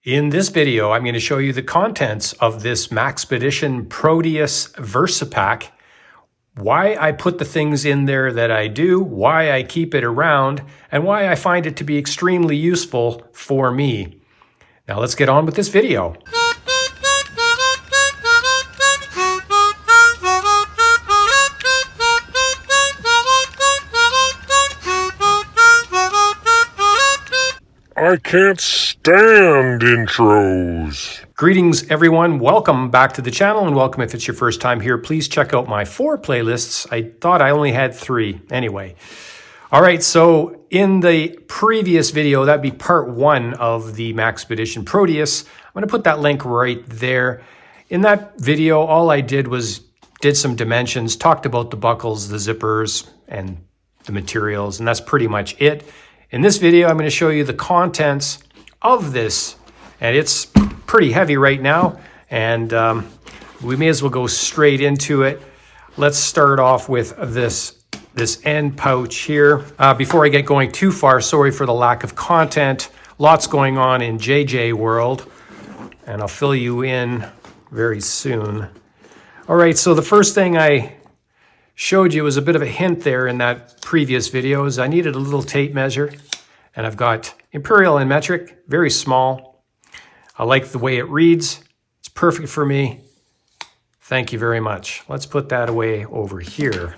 In this video, I'm going to show you the contents of this Maxpedition Proteus Versipak, why I put the things in there that I do, why I keep it around, and why I find it to be extremely useful for me. Now let's get on with this video. I can't stand intros. Greetings everyone, welcome back to the channel, and welcome if it's your first time here. Please check out my 4 playlists. I thought I only had 3. Anyway. All right, so in the previous video, that'd be part 1 of the Maxpedition Proteus. I'm going to put that link right there. In that video, all I did was did some dimensions, talked about the buckles, the zippers, and the materials, and that's pretty much it. In this video, I'm going to show you the contents of this, and it's pretty heavy right now, and we may as well go straight into it. Let's start off with this end pouch here. Before I get going too far, sorry for the lack of content. Lots going on in JJ world, and I'll fill you in very soon. All right, so the first thing I showed you was a bit of a hint there in that previous video is I needed a little tape measure, and I've got imperial and metric, very small. I like the way it reads. It's perfect for me. Thank you very much. Let's put that away over here.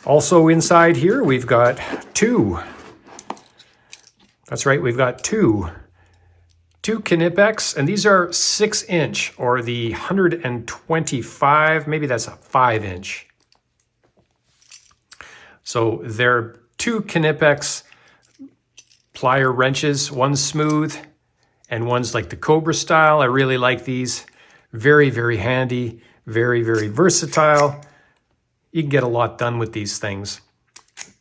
Also inside here, we've got 2. That's right, we've got 2 Knipex, and these are 6-inch or the 125, maybe that's a 5-inch. So they're 2 Knipex plier wrenches, one's smooth and one's like the Cobra style. I really like these. Very, very handy, very, very versatile. You can get a lot done with these things.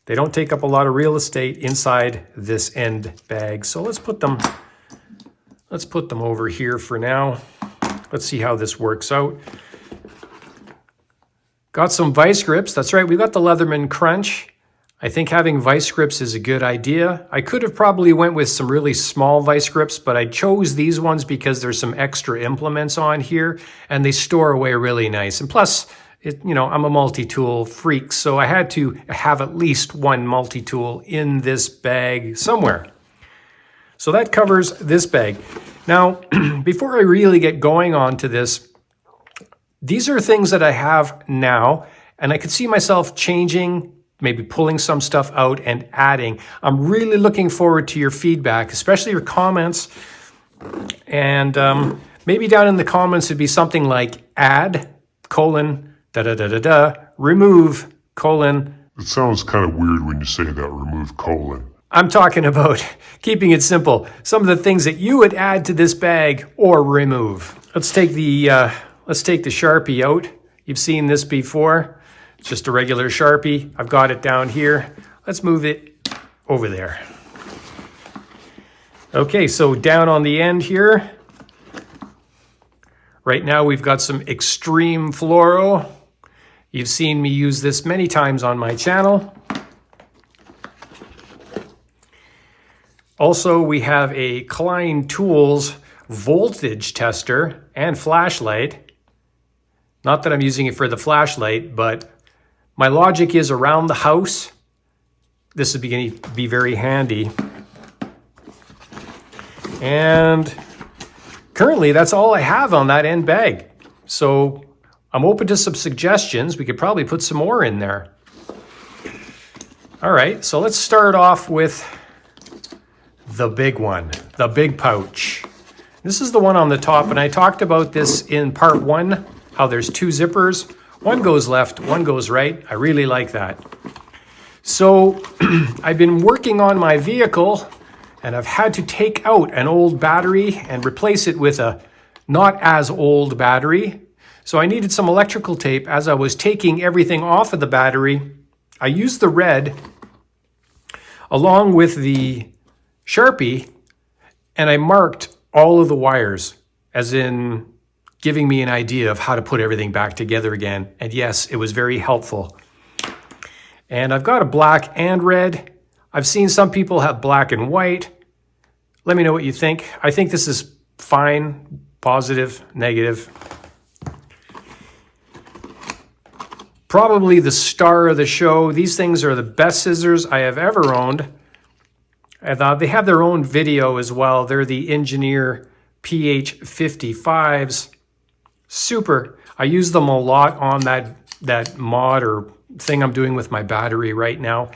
They don't take up a lot of real estate inside this end bag. So let's put them over here for now. Let's see how this works out. Got some vice grips. That's right, we got the Leatherman Crunch. I think having vice grips is a good idea. I could have probably went with some really small vice grips, but I chose these ones because there's some extra implements on here and they store away really nice. And plus, I'm a multi-tool freak, so I had to have at least one multi-tool in this bag somewhere. So that covers this bag. Now, before I really get going on to this, these are things that I have now, and I could see myself changing, maybe pulling some stuff out and adding. I'm really looking forward to your feedback, especially your comments. And maybe down in the comments it'd be something like add, : remove, : It sounds kind of weird when you say that, remove : I'm talking about keeping it simple. Some of the things that you would add to this bag or remove. Let's take the Sharpie out. You've seen this before. It's just a regular Sharpie. I've got it down here. Let's move it over there. Okay, so down on the end here. Right now we've got some Extreme Fluoro. You've seen me use this many times on my channel. Also, we have a Klein Tools voltage tester and flashlight. Not that I'm using it for the flashlight, but my logic is around the house. This is going to be very handy. And currently, that's all I have on that end bag. So I'm open to some suggestions. We could probably put some more in there. All right, so let's start off with the big one, the big pouch. This is the one on the top, and I talked about this in part 1, how there's 2 zippers. One goes left, one goes right. I really like that. So I've been working on my vehicle, and I've had to take out an old battery and replace it with a not as old battery. So I needed some electrical tape. As I was taking everything off of the battery, I used the red along with the Sharpie, and I marked all of the wires, as in giving me an idea of how to put everything back together again. And yes, it was very helpful. And I've got a black and red. I've seen some people have black and white. Let me know what you think. I think this is fine, positive, negative. Probably the star of the show. These things are the best scissors I have ever owned. They have their own video as well. They're the Engineer PH55s. Super. I use them a lot on that mod or thing I'm doing with my battery right now.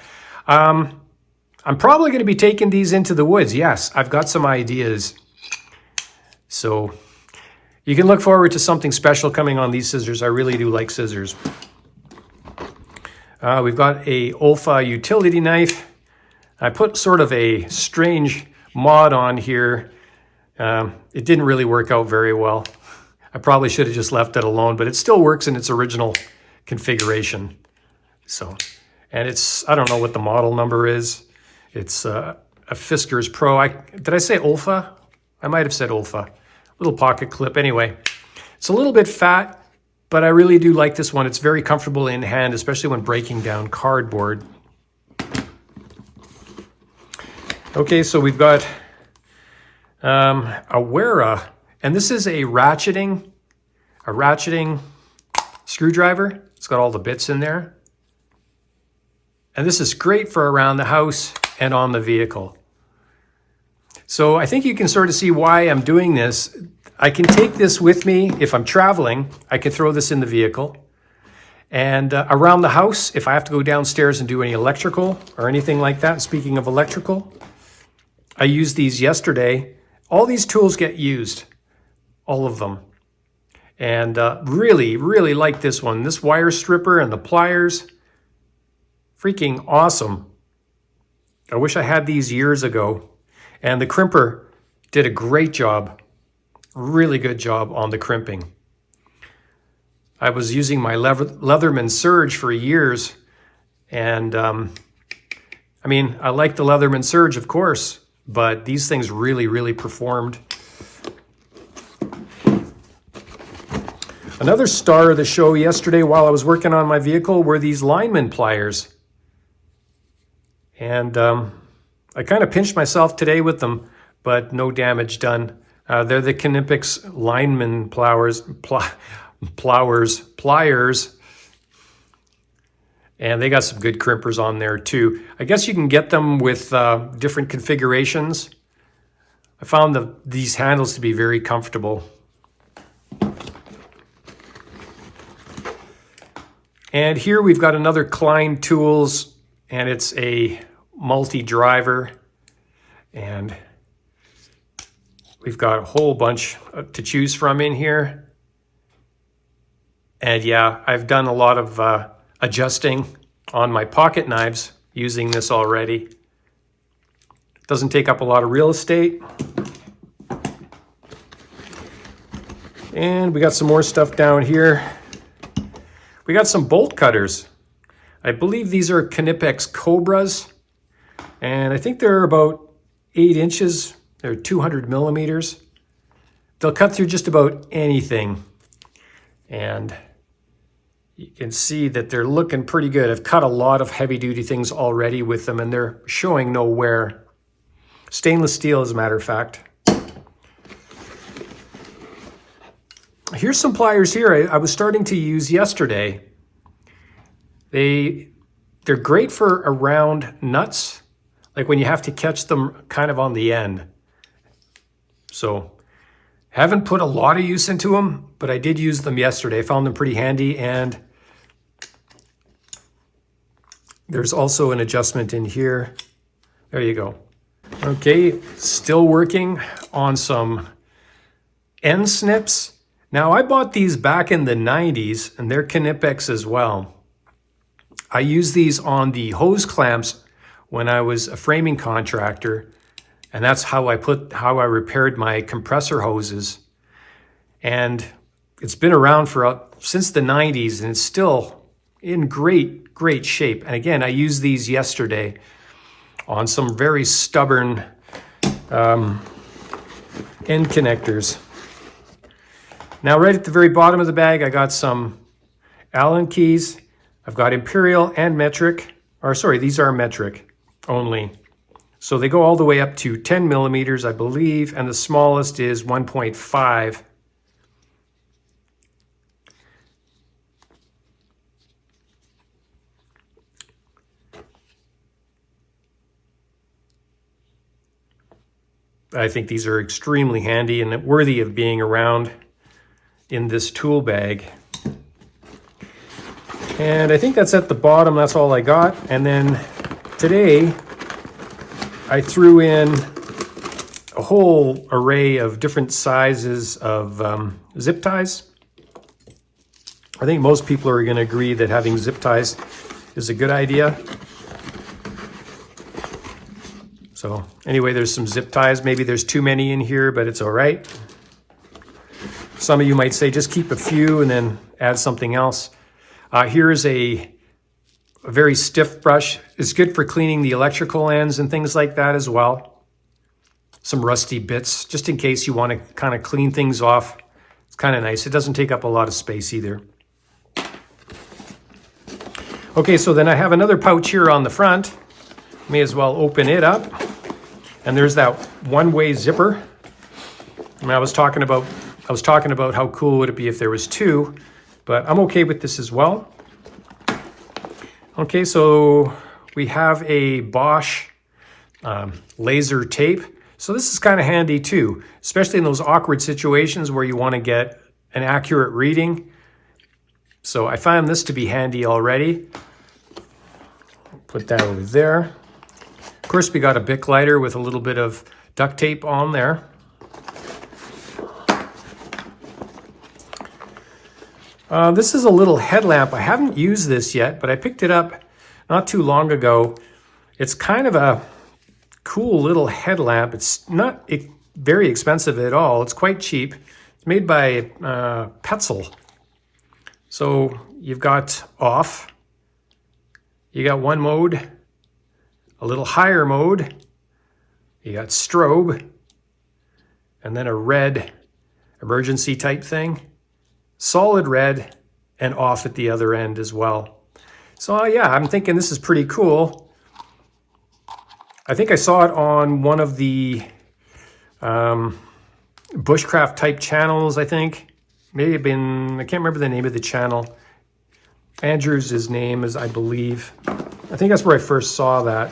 I'm probably going to be taking these into the woods. Yes, I've got some ideas. So you can look forward to something special coming on these scissors. I really do like scissors. We've got a Olfa utility knife. I put sort of a strange mod on here. It didn't really work out very well. I probably should have just left it alone, but it still works in its original configuration. So, and it's, I don't know what the model number is. It's a Fiskars Pro. Did I say Olfa? I might have said Olfa. Little pocket clip. Anyway, it's a little bit fat, but I really do like this one. It's very comfortable in hand, especially when breaking down cardboard. Okay, so we've got a Wera, and this is a ratcheting screwdriver. It's got all the bits in there. And this is great for around the house and on the vehicle. So I think you can sort of see why I'm doing this. I can take this with me if I'm traveling. I can throw this in the vehicle. And around the house, if I have to go downstairs and do any electrical or anything like that, speaking of electrical, I used these yesterday. All these tools get used, all of them. And really, really like this one. This wire stripper and the pliers, freaking awesome. I wish I had these years ago. And the crimper did a great job, really good job on the crimping. I was using my Leatherman Surge for years. And I mean, I like the Leatherman Surge, of course, but these things really, really performed. Another star of the show yesterday while I was working on my vehicle were these lineman pliers. And I kind of pinched myself today with them, but no damage done. They're the Knipex lineman pliers. And they got some good crimpers on there too. I guess you can get them with different configurations. I found these handles to be very comfortable. And here we've got another Klein Tools, and it's a multi-driver. And we've got a whole bunch to choose from in here. And yeah, I've done a lot of adjusting on my pocket knives using this already. Doesn't take up a lot of real estate. And we got some more stuff down here. We got some bolt cutters. I believe these are Knipex Cobras. And I think they're about 8 inches. They're 200 millimeters. They'll cut through just about anything. And you can see that they're looking pretty good. I've cut a lot of heavy-duty things already with them, and they're showing no wear. Stainless steel, as a matter of fact. Here's some pliers here I was starting to use yesterday. They're great for around nuts, like when you have to catch them kind of on the end. So haven't put a lot of use into them, but I did use them yesterday. I found them pretty handy, and there's also an adjustment in here. There you go. Okay, still working on some end snips. Now, I bought these back in the 90s, and they're Knipex as well. I used these on the hose clamps when I was a framing contractor, and that's how I repaired my compressor hoses. And it's been around since the 90s, and it's still in great shape. And again, I used these yesterday on some very stubborn end connectors. Now, right at the very bottom of the bag, I got some Allen keys. I've got Imperial and metric, or sorry, these are metric only. So they go all the way up to 10 millimeters, I believe, and the smallest is 1.5. I think these are extremely handy and worthy of being around in this tool bag. And I think that's at the bottom. That's all I got. And then today I threw in a whole array of different sizes of zip ties. I think most people are going to agree that having zip ties is a good idea. So anyway, there's some zip ties. Maybe there's too many in here, but it's all right. Some of you might say just keep a few and then add something else. Here's a very stiff brush. It's good for cleaning the electrical ends and things like that as well. Some rusty bits, just in case you want to kind of clean things off. It's kind of nice. It doesn't take up a lot of space either. Okay, so then I have another pouch here on the front. May as well open it up. And there's that one-way zipper. And I was talking about how cool would it be if there was two, but I'm okay with this as well. Okay, so we have a Bosch laser tape. So this is kind of handy too, especially in those awkward situations where you want to get an accurate reading. So I found this to be handy already. Put that over there. Of course, we got a Bic lighter with a little bit of duct tape on there. This is a little headlamp. I haven't used this yet, but I picked it up not too long ago. It's kind of a cool little headlamp. It's not very expensive at all. It's quite cheap. It's made by Petzl. So you've got off. You got one mode. A little higher mode, you got strobe, and then a red emergency type thing, solid red, and off at the other end as well. So yeah, I'm thinking this is pretty cool. I think I saw it on one of the bushcraft type channels, I think. May have been, I can't remember the name of the channel. Andrew's his name is, I believe. I think that's where I first saw that.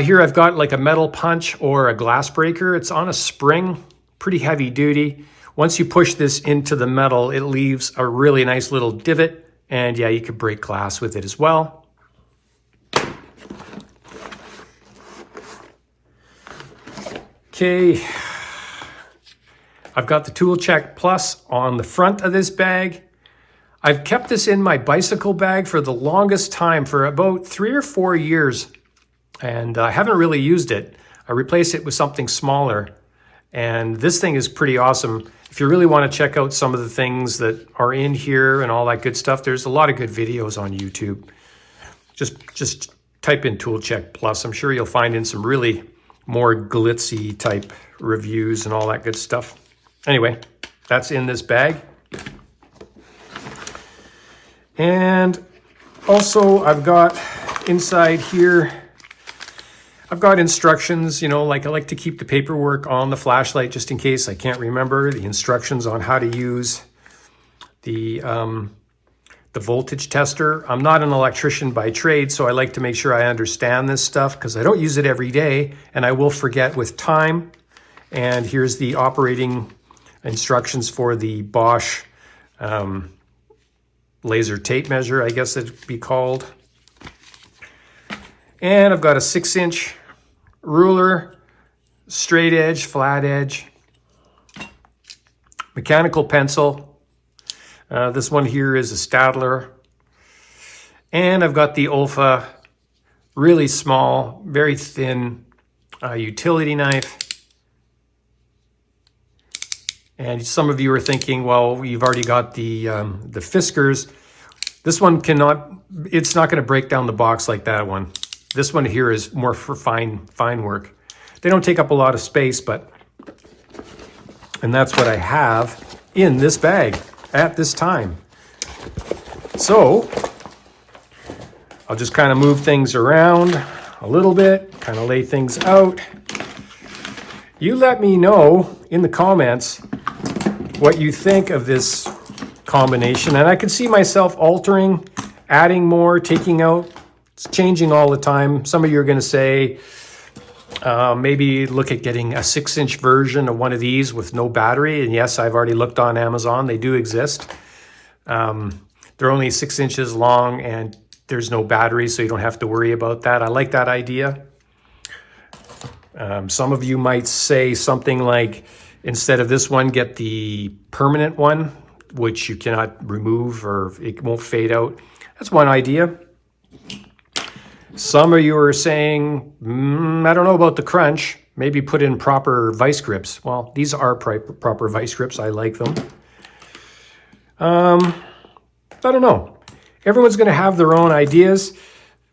Here I've got like a metal punch or a glass breaker. It's on a spring, pretty heavy duty. Once you push this into the metal, it leaves a really nice little divot. And yeah, you could break glass with it as well. Okay, I've got the Tool Check Plus on the front of this bag. I've kept this in my bicycle bag for the longest time, for about 3 or 4 years. And I haven't really used it. I replaced it with something smaller. And this thing is pretty awesome. If you really want to check out some of the things that are in here and all that good stuff, there's a lot of good videos on YouTube. Just type in Tool Check Plus. I'm sure you'll find in some really more glitzy type reviews and all that good stuff. Anyway, that's in this bag. And also I've got inside here, I've got instructions, you know, like I like to keep the paperwork on the flashlight just in case I can't remember the instructions on how to use the voltage tester. I'm not an electrician by trade, so I like to make sure I understand this stuff because I don't use it every day and I will forget with time. And here's the operating instructions for the Bosch laser tape measure, I guess it'd be called. And I've got a 6-inch ruler, straight edge, flat edge, mechanical pencil. This one here is a Stadler. And I've got the Olfa, really small, very thin utility knife. And some of you are thinking, well, you've already got the Fiskars. This one it's not going to break down the box like that one. This one here is more for fine work. They don't take up a lot of space, and that's what I have in this bag at this time. So I'll just kind of move things around a little bit, kind of lay things out. You let me know in the comments what you think of this combination. And I could see myself altering, adding more, taking out. It's changing all the time. Some of you are going to say, maybe look at getting a 6-inch version of one of these with no battery. And yes, I've already looked on Amazon. They do exist. They're only 6 inches long and there's no battery, so you don't have to worry about that. I like that idea. Some of you might say something like, instead of this one, get the permanent one, which you cannot remove or it won't fade out. That's one idea. Some of you are saying, I don't know about the crunch. Maybe put in proper vice grips. Well, these are proper vice grips. I like them. I don't know. Everyone's going to have their own ideas.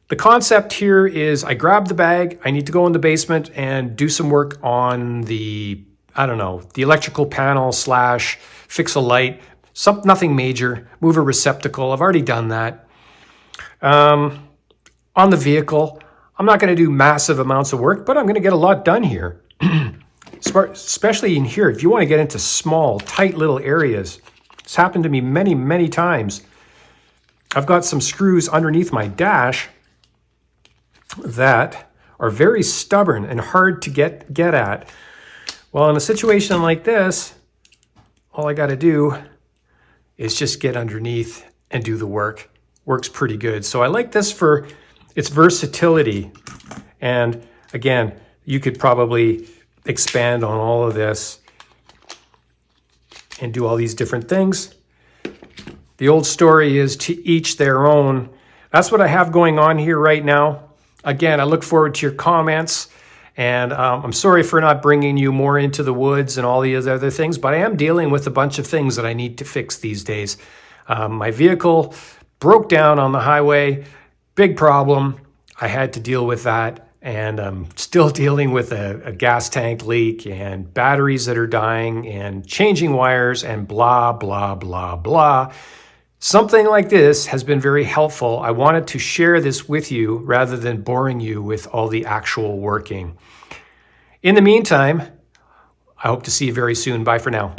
The concept here is I grab the bag. I need to go in the basement and do some work on the, I don't know, the electrical panel / fix a light. Nothing major. Move a receptacle. I've already done that. On the vehicle, I'm not going to do massive amounts of work, but I'm going to get a lot done here. Especially in here, if you want to get into small, tight little areas. It's happened to me many, many times. I've got some screws underneath my dash that are very stubborn and hard to get at. Well, in a situation like this, all I got to do is just get underneath and do the work. Works pretty good. So I like this for its versatility. And again, you could probably expand on all of this and do all these different things. The old story is to each their own. That's what I have going on here right now. Again, I look forward to your comments. And I'm sorry for not bringing you more into the woods and all these other things, but I am dealing with a bunch of things that I need to fix these days. My vehicle broke down on the highway. Big problem. I had to deal with that, and I'm still dealing with a gas tank leak and batteries that are dying and changing wires and blah, blah, blah, blah. Something like this has been very helpful. I wanted to share this with you rather than boring you with all the actual working. In the meantime, I hope to see you very soon. Bye for now.